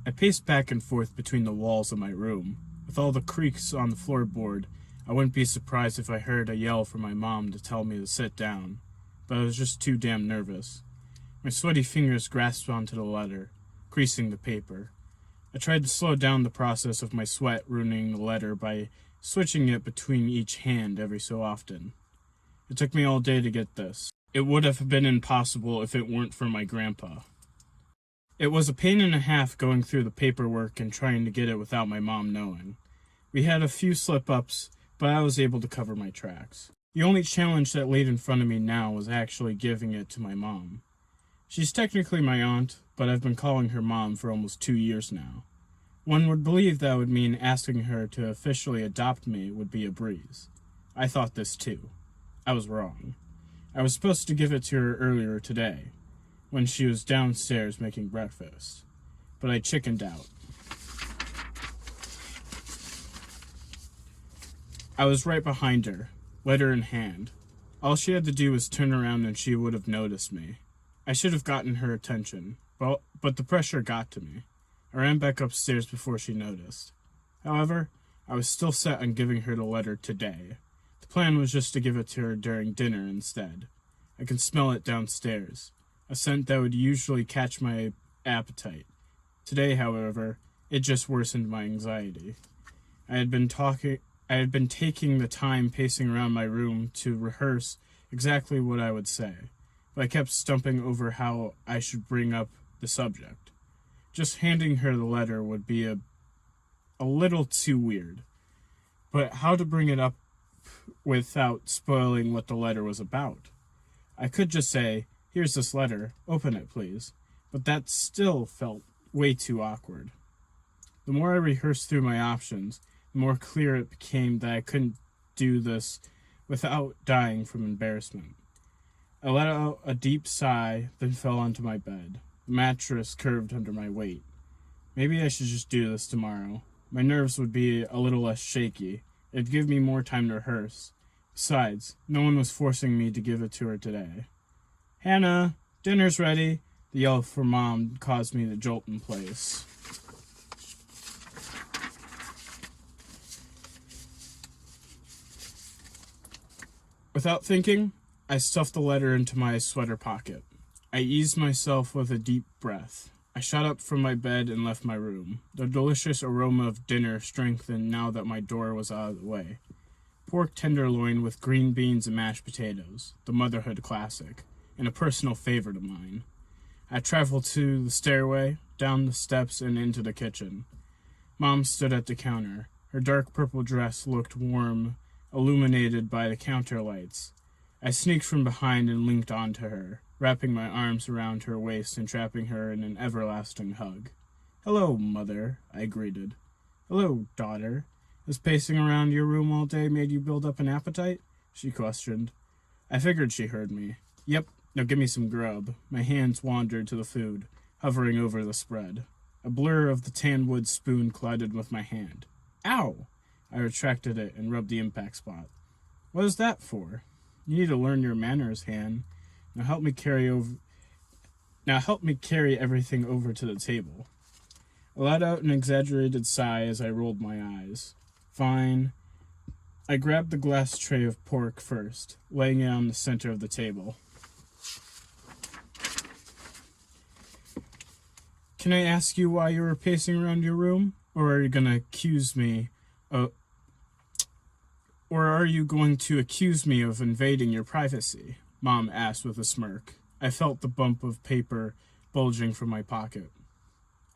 I paced back and forth between the walls of my room. With all the creaks on the floorboard, I wouldn't be surprised if I heard a yell from my mom to tell me to sit down, but I was just too damn nervous. My sweaty fingers grasped onto the letter, creasing the paper. I tried to slow down the process of my sweat ruining the letter by switching it between each hand every so often. It took me all day to get this. It would have been impossible if it weren't for my grandpa. It was a pain and a half going through the paperwork and trying to get it without my mom knowing. We had a few slip-ups, but I was able to cover my tracks. The only challenge that laid in front of me now was actually giving it to my mom. She's technically my aunt, but I've been calling her mom for almost 2 years now. One would believe that would mean asking her to officially adopt me would be a breeze. I thought this too. I was wrong. I was supposed to give it to her earlier today, when she was downstairs making breakfast, but I chickened out. I was right behind her, letter in hand. All she had to do was turn around and she would have noticed me. I should have gotten her attention, but the pressure got to me. I ran back upstairs before she noticed. However, I was still set on giving her the letter today. The plan was just to give it to her during dinner instead. I can smell it downstairs, a scent that would usually catch my appetite. Today, however, it just worsened my anxiety. I had been taking the time pacing around my room to rehearse exactly what I would say, but I kept stumping over how I should bring up the subject. Just handing her the letter would be a little too weird, but how to bring it up without spoiling what the letter was about? I could just say, "Here's this letter, open it please," but that still felt way too awkward. The more I rehearsed through my options, the more clear it became that I couldn't do this without dying from embarrassment. I let out a deep sigh, then fell onto my bed. The mattress curved under my weight. Maybe I should just do this tomorrow. My nerves would be a little less shaky. It'd give me more time to rehearse. Besides, no one was forcing me to give it to her today. "Hannah, dinner's ready." The yell for Mom caused me to jolt in place. Without thinking, I stuffed the letter into my sweater pocket. I eased myself with a deep breath. I shot up from my bed and left my room. The delicious aroma of dinner strengthened now that my door was out of the way. Pork tenderloin with green beans and mashed potatoes, the motherhood classic, and a personal favorite of mine. I traveled to the stairway, down the steps, and into the kitchen. Mom stood at the counter. Her dark purple dress looked warm, illuminated by the counter lights. I sneaked from behind and linked onto her, wrapping my arms around her waist and trapping her in an everlasting hug. "Hello, Mother," I greeted. "Hello, daughter. Has pacing around your room all day made you build up an appetite?" she questioned. I figured she heard me. "Yep, now give me some grub." My hands wandered to the food, hovering over the spread. A blur of the tan wood spoon collided with my hand. "Ow!" I retracted it and rubbed the impact spot. "What is that for?" "You need to learn your manners, Han. Now help me carry everything over to the table." I let out an exaggerated sigh as I rolled my eyes. "Fine." I grabbed the glass tray of pork first, laying it on the center of the table. "Can I ask you why you were pacing around your room? Or are you going to accuse me of invading your privacy?" Mom asked with a smirk. I felt the bump of paper bulging from my pocket.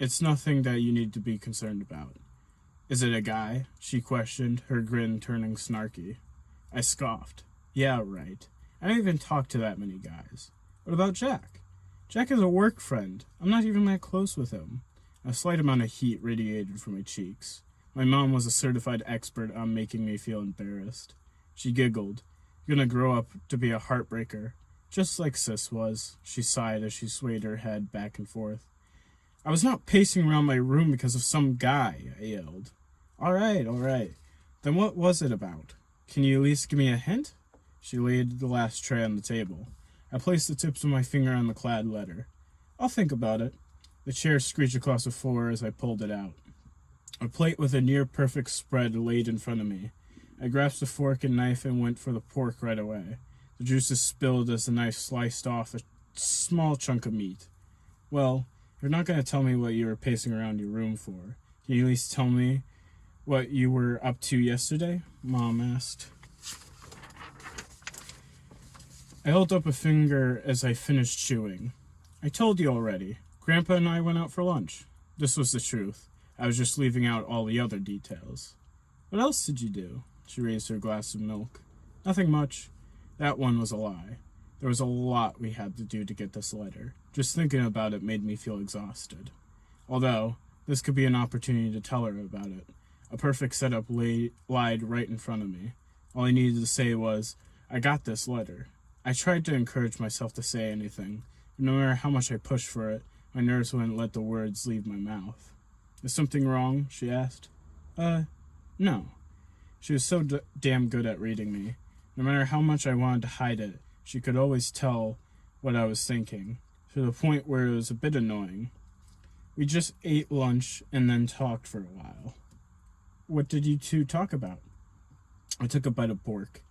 "It's nothing that you need to be concerned about." "Is it a guy?" she questioned, her grin turning snarky. I scoffed. "Yeah, right. I don't even talk to that many guys." "What about Jack?" "Jack is a work friend. I'm not even that close with him." A slight amount of heat radiated from my cheeks. My mom was a certified expert on making me feel embarrassed. She giggled. "You're gonna grow up to be a heartbreaker. Just like Sis was," she sighed as she swayed her head back and forth. "I was not pacing around my room because of some guy," I yelled. All right. Then what was it about? Can you at least give me a hint?" She laid the last tray on the table. I placed the tips of my finger on the clad letter. "I'll think about it." The chair screeched across the floor as I pulled it out. A plate with a near-perfect spread laid in front of me. I grasped a fork and knife and went for the pork right away. The juices spilled as the knife sliced off a small chunk of meat. Well, you're not going to tell me what you were pacing around your room for. Can you at least tell me what you were up to yesterday? Mom asked. I held up a finger as I finished chewing. I told you already. Grandpa and I went out for lunch. This was the truth. I was just leaving out all the other details. What else did you do? She raised her glass of milk. Nothing much. That one was a lie. There was a lot we had to do to get this letter. Just thinking about it made me feel exhausted. Although, this could be an opportunity to tell her about it. A perfect setup lied right in front of me. All I needed to say was, I got this letter. I tried to encourage myself to say anything, but no matter how much I pushed for it, my nerves wouldn't let the words leave my mouth. Is something wrong? She asked. No. She was so damn good at reading me. No matter how much I wanted to hide it, she could always tell what I was thinking, to the point where it was a bit annoying. We just ate lunch and then talked for a while. What did you two talk about? I took a bite of pork,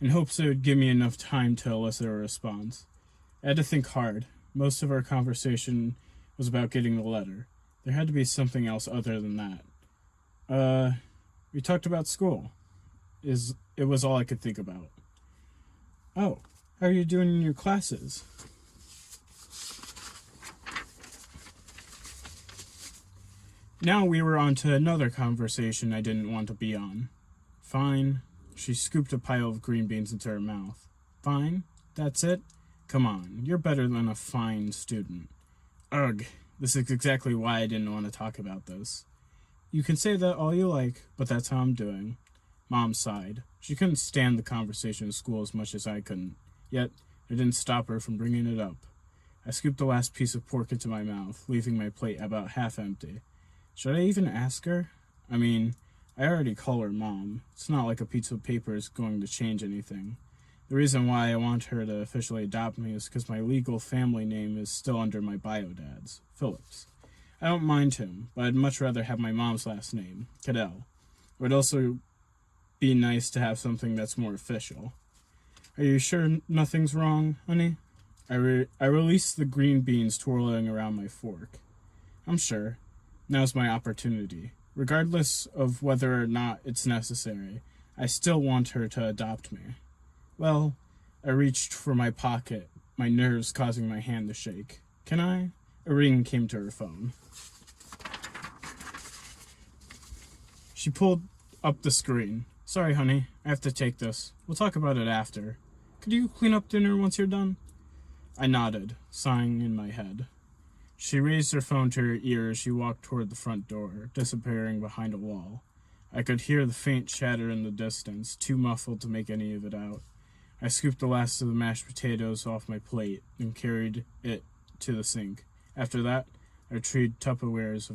in hopes it would give me enough time to elicit a response. I had to think hard. Most of our conversation was about getting the letter. There had to be something else other than that. We talked about school. It was all I could think about. Oh, how are you doing in your classes? Now we were on to another conversation I didn't want to be on. Fine. She scooped a pile of green beans into her mouth. Fine? That's it? Come on, you're better than a fine student. Ugh, this is exactly why I didn't want to talk about this. You can say that all you like, but that's how I'm doing. Mom sighed. She couldn't stand the conversation in school as much as I couldn't. Yet, it didn't stop her from bringing it up. I scooped the last piece of pork into my mouth, leaving my plate about half empty. Should I even ask her? I mean, I already call her Mom. It's not like a piece of paper is going to change anything. The reason why I want her to officially adopt me is because my legal family name is still under my bio dad's, Phillips. I don't mind him, but I'd much rather have my mom's last name, Cadell. It would also be nice to have something that's more official. Are you sure nothing's wrong, honey? I released the green beans twirling around my fork. I'm sure. Now's my opportunity. Regardless of whether or not it's necessary, I still want her to adopt me. Well, I reached for my pocket, my nerves causing my hand to shake. Can I? A ring came to her phone. She pulled up the screen. Sorry, honey, I have to take this. We'll talk about it after. Could you clean up dinner once you're done? I nodded, sighing in my head. She raised her phone to her ear as she walked toward the front door, disappearing behind a wall. I could hear the faint chatter in the distance, too muffled to make any of it out. I scooped the last of the mashed potatoes off my plate and carried it to the sink. After that, I retrieved Tupperwares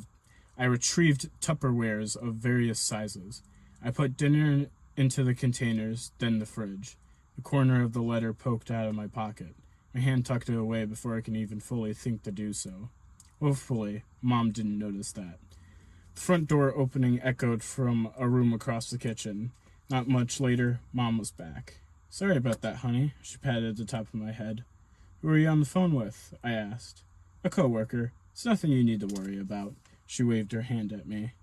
of various sizes. I put dinner into the containers, then the fridge. The corner of the letter poked out of my pocket. My hand tucked it away before I could even fully think to do so. Hopefully, Mom didn't notice that. The front door opening echoed from a room across the kitchen. Not much later, Mom was back. Sorry about that, honey, she patted the top of my head. Who are you on the phone with? I asked. A coworker. It's nothing you need to worry about. She waved her hand at me.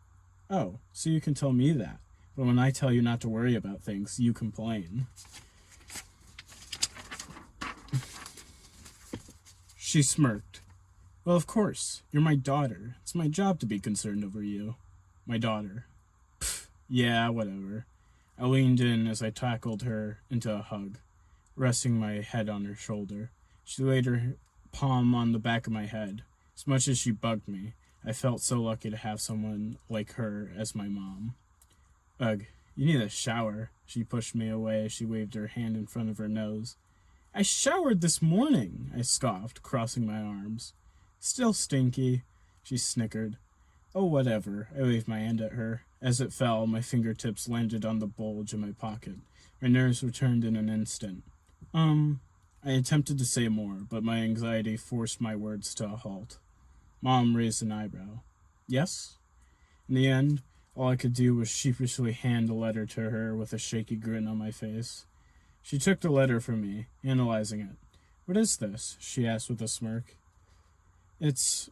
Oh, so you can tell me that. But when I tell you not to worry about things, you complain. She smirked. Well, of course. You're my daughter. It's my job to be concerned over you. My daughter. Pfft, yeah, whatever. I leaned in as I tackled her into a hug, resting my head on her shoulder. She laid her palm on the back of my head. As much as she bugged me, I felt so lucky to have someone like her as my mom. Ugh, you need a shower. She pushed me away as she waved her hand in front of her nose. I showered this morning, I scoffed, crossing my arms. Still stinky, she snickered. Oh, whatever, I waved my hand at her. As it fell, my fingertips landed on the bulge in my pocket. My nerves returned in an instant. I attempted to say more, but my anxiety forced my words to a halt. Mom raised an eyebrow. Yes? In the end, all I could do was sheepishly hand the letter to her with a shaky grin on my face. She took the letter from me, analyzing it. What is this? She asked with a smirk. It's,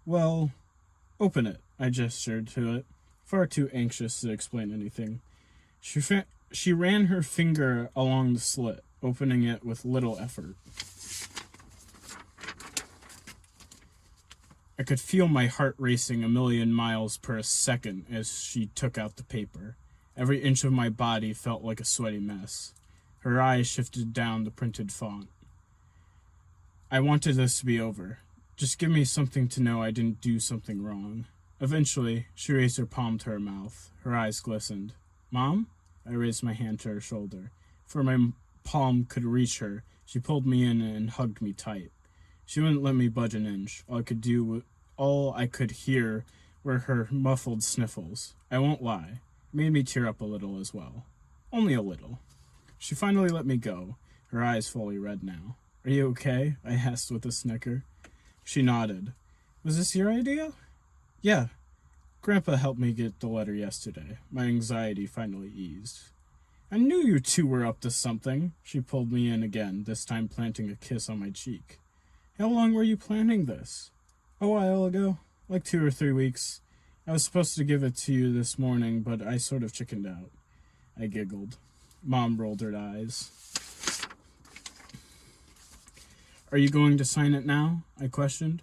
well, open it, I gestured to it, far too anxious to explain anything. She ran her finger along the slit, opening it with little effort. I could feel my heart racing a million miles per second as she took out the paper. Every inch of my body felt like a sweaty mess. Her eyes shifted down the printed font. I wanted this to be over. Just give me something to know I didn't do something wrong. Eventually, she raised her palm to her mouth. Her eyes glistened. Mom? I raised my hand to her shoulder. Before my palm could reach her, she pulled me in and hugged me tight. She wouldn't let me budge an inch. All I could hear were her muffled sniffles. I won't lie. It made me tear up a little as well. Only a little. She finally let me go, her eyes fully red now. Are you okay? I asked with a snicker. She nodded. Was this your idea? Yeah. Grandpa helped me get the letter yesterday. My anxiety finally eased. I knew you two were up to something. She pulled me in again, this time planting a kiss on my cheek. How long were you planning this? A while ago, like 2 or 3 weeks. I was supposed to give it to you this morning, but I sort of chickened out. I giggled. Mom rolled her eyes. Are you going to sign it now? I questioned.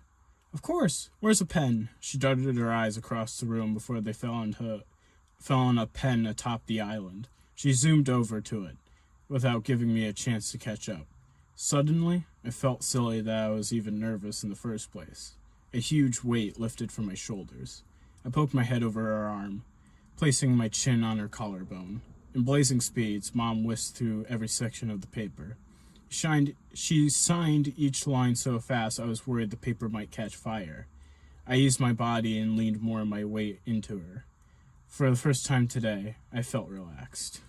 Of course. Where's a pen? She darted her eyes across the room before they fell on a pen atop the island. She zoomed over to it, without giving me a chance to catch up. Suddenly, I felt silly that I was even nervous in the first place. A huge weight lifted from my shoulders. I poked my head over her arm, placing my chin on her collarbone. In blazing speeds, Mom whisked through every section of the paper. She signed each line so fast I was worried the paper might catch fire. I eased my body and leaned more of my weight into her. For the first time today, I felt relaxed.